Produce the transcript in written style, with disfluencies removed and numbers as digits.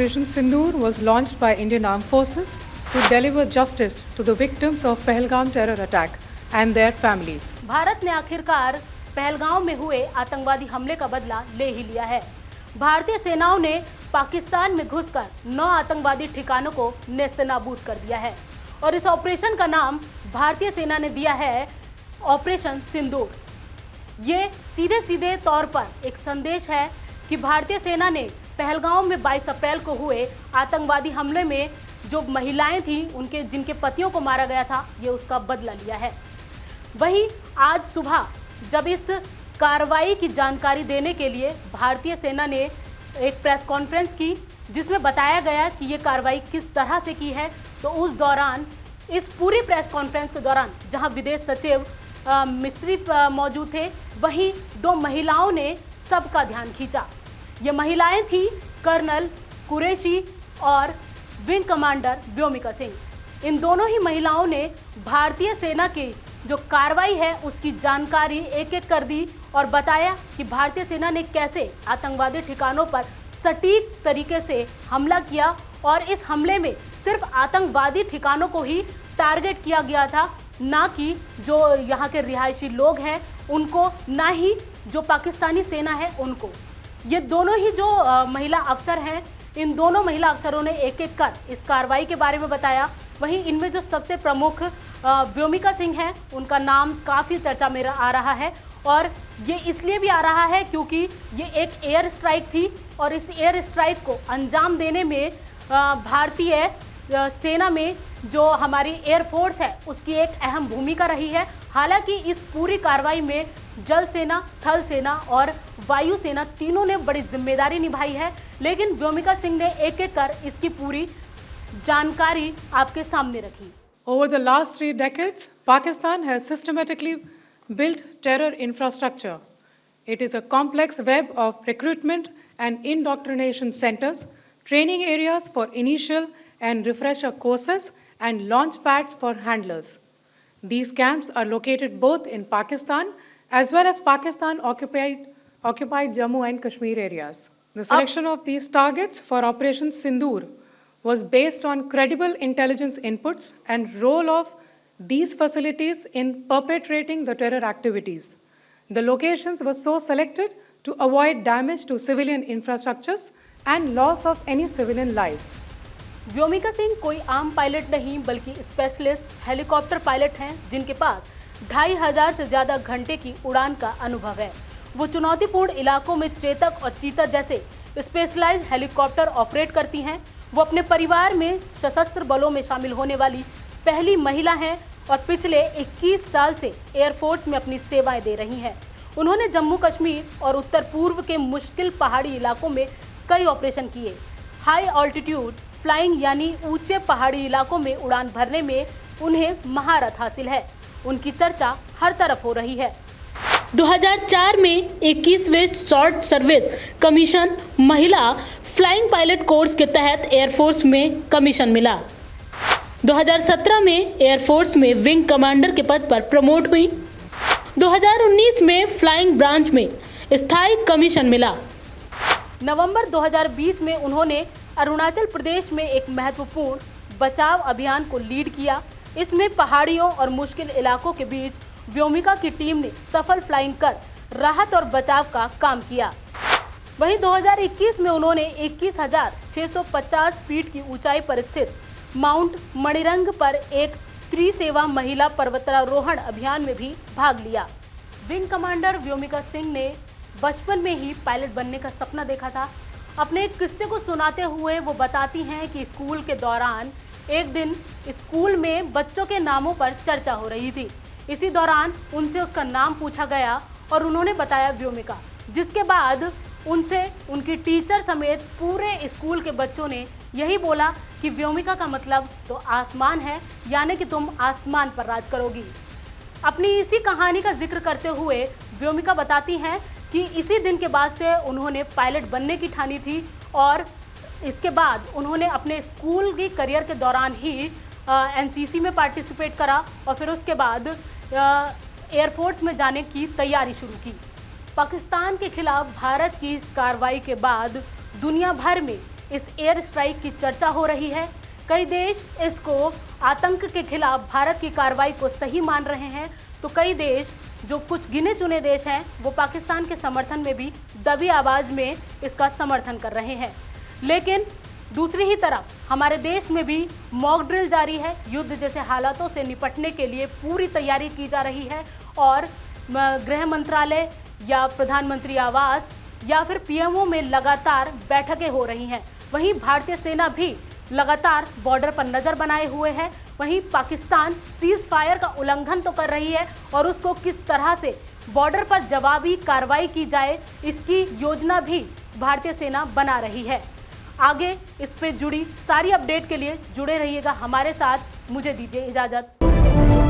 Operation Sindoor was launched by Indian Armed Forces to deliver justice to the victims of Pahalgam terror attack and their families. Bharat ने आखिरकार पहलगांव में हुए आतंकवादी हमले का बदला ले ही लिया है। भारतीय सेनाओं ने पाकिस्तान में घुसकर 9 आतंकवादी ठिकानों को नेस्तनाबूद कर दिया है और इस ऑपरेशन का नाम भारतीय सेना ने दिया है ऑपरेशन सिंदूर। ये सीधे सीधे तौर पर एक संदेश है कि भारतीय सेना ने पहलगांव में 22 अप्रैल को हुए आतंकवादी हमले में जो महिलाएं थी उनके जिनके पतियों को मारा गया था, ये उसका बदला लिया है। वहीं आज सुबह जब इस कार्रवाई की जानकारी देने के लिए भारतीय सेना ने एक प्रेस कॉन्फ्रेंस की जिसमें बताया गया कि ये कार्रवाई किस तरह से की है, तो उस दौरान इस पूरी प्रेस कॉन्फ्रेंस के दौरान जहां विदेश सचिव मिस्त्री मौजूद थे, वहीं 2 महिलाओं ने सबका ध्यान खींचा। ये महिलाएं थी कर्नल कुरैशी और विंग कमांडर व्योमिका सिंह। इन दोनों ही महिलाओं ने भारतीय सेना की जो कार्रवाई है उसकी जानकारी एक एक कर दी और बताया कि भारतीय सेना ने कैसे आतंकवादी ठिकानों पर सटीक तरीके से हमला किया और इस हमले में सिर्फ आतंकवादी ठिकानों को ही टारगेट किया गया था, ना कि जो यहाँ के रिहायशी लोग हैं उनको, ना ही जो पाकिस्तानी सेना है उनको। ये दोनों ही जो महिला अफसर हैं, इन दोनों महिला अफसरों ने एक एक कर इस कार्रवाई के बारे में बताया। वहीं इनमें जो सबसे प्रमुख व्योमिका सिंह हैं, उनका नाम काफ़ी चर्चा में आ रहा है और ये इसलिए भी आ रहा है क्योंकि ये एक एयर स्ट्राइक थी और इस एयर स्ट्राइक को अंजाम देने में भारतीय सेना में जो हमारी एयरफोर्स है उसकी एक अहम भूमिका रही है। हालांकि इस पूरी कार्रवाई में जल सेना, थल सेना और वायु सेना तीनों ने बड़ी जिम्मेदारी निभाई है, लेकिन व्योमिका सिंह ने एक एक कर इसकी पूरी जानकारी आपके सामने रखी। Over the last 3 decades, Pakistan has systematically built terror infrastructure. It is a complex web of recruitment and indoctrination centers, training areas for initial and refresher courses, and launch pads for handlers. These camps are located both in Pakistan as well as Pakistan occupied Jammu and Kashmir areas. The selection of these targets for Operation Sindoor was based on credible intelligence inputs and role of these facilities in perpetrating the terror activities. The locations were so selected to avoid damage to civilian infrastructures and loss of any civilian lives. Vyomika Singh कोई आम pilot नहीं बल्कि specialist helicopter pilot हैं जिनके पास 2500 से ज़्यादा घंटे की उड़ान का अनुभव है। वो चुनौतीपूर्ण इलाकों में चेतक और चीता जैसे स्पेशलाइज्ड हेलीकॉप्टर ऑपरेट करती हैं। वो अपने परिवार में सशस्त्र बलों में शामिल होने वाली पहली महिला हैं और पिछले 21 साल से एयरफोर्स में अपनी सेवाएं दे रही हैं। उन्होंने जम्मू कश्मीर और उत्तर पूर्व के मुश्किल पहाड़ी इलाकों में कई ऑपरेशन किए। हाई ऑल्टीट्यूड फ्लाइंग यानी ऊंचे पहाड़ी इलाकों में उड़ान भरने में उन्हें महारत हासिल है। उनकी चर्चा हर तरफ हो रही है। 2004 में 21वें शॉर्ट सर्विस कमीशन महिला फ्लाइंग पायलट कोर्स के तहत एयरफोर्स में कमीशन मिला। 2017 में एयरफोर्स में विंग कमांडर के पद पर प्रमोट हुई। 2019 में फ्लाइंग ब्रांच में स्थायी कमीशन मिला। नवंबर 2020 में उन्होंने अरुणाचल प्रदेश में एक महत्वपूर्ण बचाव अभियान को लीड किया। इसमें पहाड़ियों और मुश्किल इलाकों के बीच व्योमिका की टीम ने सफल फ्लाइंग कर राहत और बचाव का काम किया। वहीं 2021 में उन्होंने 21,650 फीट की ऊंचाई पर स्थित माउंट मणिरंग पर एक त्रिसेवा महिला पर्वतारोहण अभियान में भी भाग लिया। विंग कमांडर व्योमिका सिंह ने बचपन में ही पायलट बनने का सपना देखा था। अपने एक किस्से को सुनाते हुए वो बताती हैं कि स्कूल के दौरान एक दिन स्कूल में बच्चों के नामों पर चर्चा हो रही थी। इसी दौरान उनसे उसका नाम पूछा गया और उन्होंने बताया व्योमिका, जिसके बाद उनसे उनकी टीचर समेत पूरे स्कूल के बच्चों ने यही बोला कि व्योमिका का मतलब तो आसमान है, यानी कि तुम आसमान पर राज करोगी। अपनी इसी कहानी का जिक्र करते हुए व्योमिका बताती हैं कि इसी दिन के बाद से उन्होंने पायलट बनने की ठानी थी और इसके बाद उन्होंने अपने स्कूल की करियर के दौरान ही एनसीसी में पार्टिसिपेट करा और फिर उसके बाद एयरफोर्स में जाने की तैयारी शुरू की। पाकिस्तान के खिलाफ भारत की इस कार्रवाई के बाद दुनिया भर में इस एयर स्ट्राइक की चर्चा हो रही है। कई देश इसको आतंक के खिलाफ भारत की कार्रवाई को सही मान रहे हैं, तो कई देश जो कुछ गिने चुने देश हैं वो पाकिस्तान के समर्थन में भी दबी आवाज में इसका समर्थन कर रहे हैं। लेकिन दूसरी ही तरफ हमारे देश में भी मॉक ड्रिल जारी है। युद्ध जैसे हालातों से निपटने के लिए पूरी तैयारी की जा रही है और गृह मंत्रालय या प्रधानमंत्री आवास या फिर पीएमओ में लगातार बैठकें हो रही हैं। वहीं भारतीय सेना भी लगातार बॉर्डर पर नजर बनाए हुए है। वहीं पाकिस्तान सीज फायर का उल्लंघन तो कर रही है और उसको किस तरह से बॉर्डर पर जवाबी कार्रवाई की जाए इसकी योजना भी भारतीय सेना बना रही है। आगे इस पे जुड़ी सारी अपडेट के लिए जुड़े रहिएगा हमारे साथ। मुझे दीजिए इजाजत।